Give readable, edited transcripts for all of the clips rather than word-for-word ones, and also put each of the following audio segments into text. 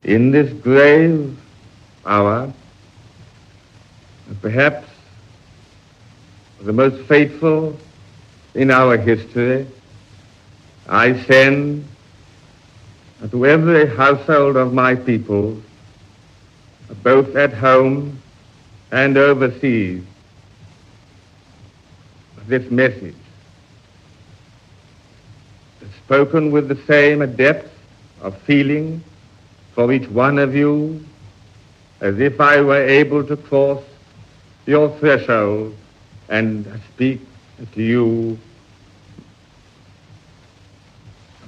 In this grave hour, perhaps the most fateful in our history, I send to every household of my people, both at home and overseas, this message, spoken with the same depth of feeling for each one of you as if I were able to cross your threshold and speak to you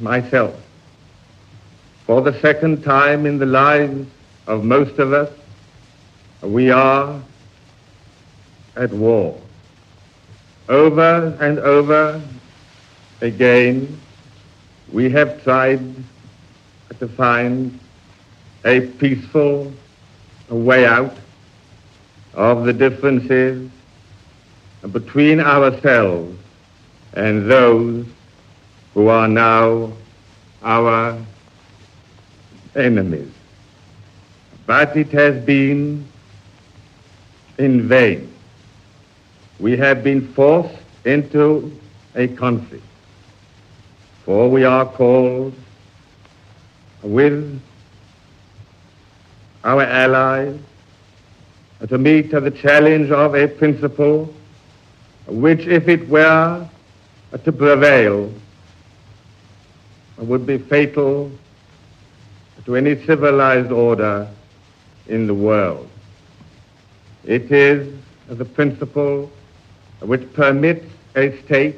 myself. For the second time in the lives of most of us, we are at war. Over and over again, we have tried to find a peaceful way out of the differences between ourselves and those who are now our enemies. But it has been in vain. We have been forced into a conflict, for we are called with our allies to meet the challenge of a principle which, if it were to prevail, would be fatal to any civilized order in the world. It is the principle which permits a state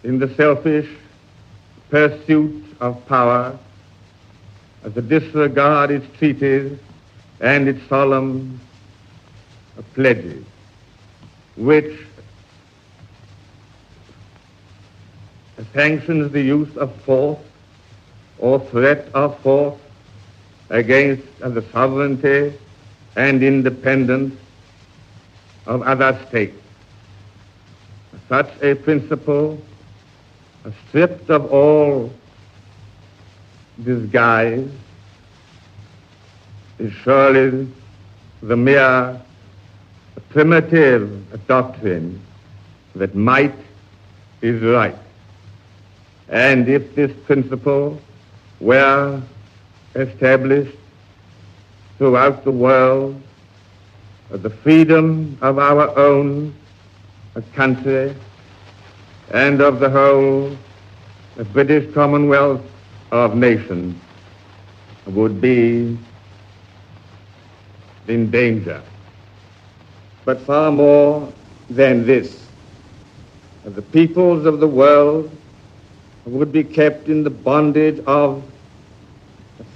in the selfish pursuit of power to disregard its treaties and its solemn pledges, which sanctions the use of force or threat of force against the sovereignty and independence of other states. Such a principle, stripped of all disguise, is surely the mere primitive doctrine that might is right. And if this principle were established throughout the world, the freedom of our own country and of the whole British Commonwealth of nations would be in danger. But far more than this, the peoples of the world would be kept in the bondage of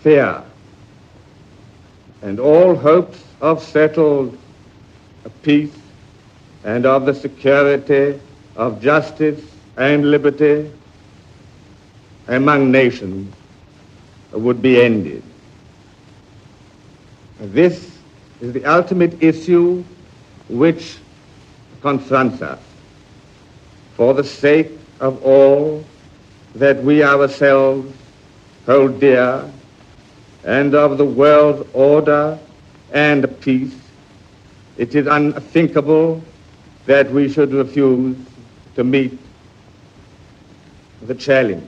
fear, and all hopes of settled peace and of the security of justice and liberty among nations would be ended. This is the ultimate issue which confronts us. For the sake of all that we ourselves hold dear, and of the world's order and peace, it is unthinkable that we should refuse to meet the challenge.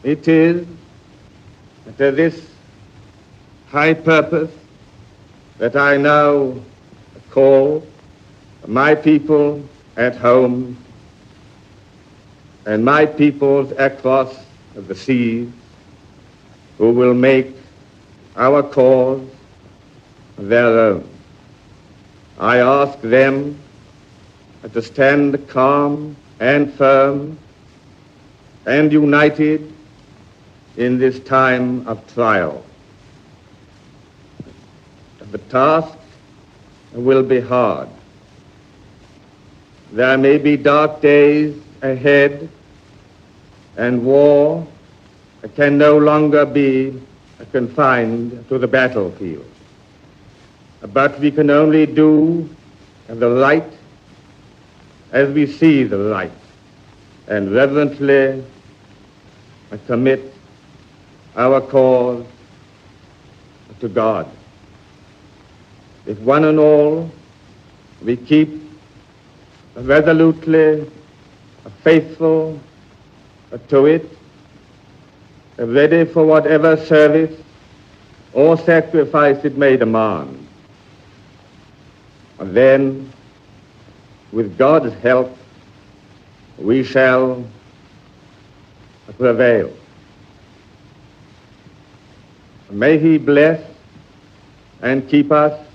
It is to this high purpose that I now call my people at home and my peoples across the seas, who will make our cause their own. I ask them to stand calm and firm and united in this time of trial. The task will be hard. There may be dark days ahead, and war can no longer be confined to the battlefield. But we can only do the right as we see the right, and reverently and commit our cause to God. If one and all we keep resolutely faithful to it, ready for whatever service or sacrifice it may demand, and then, with God's help, we shall prevail. May He bless and keep us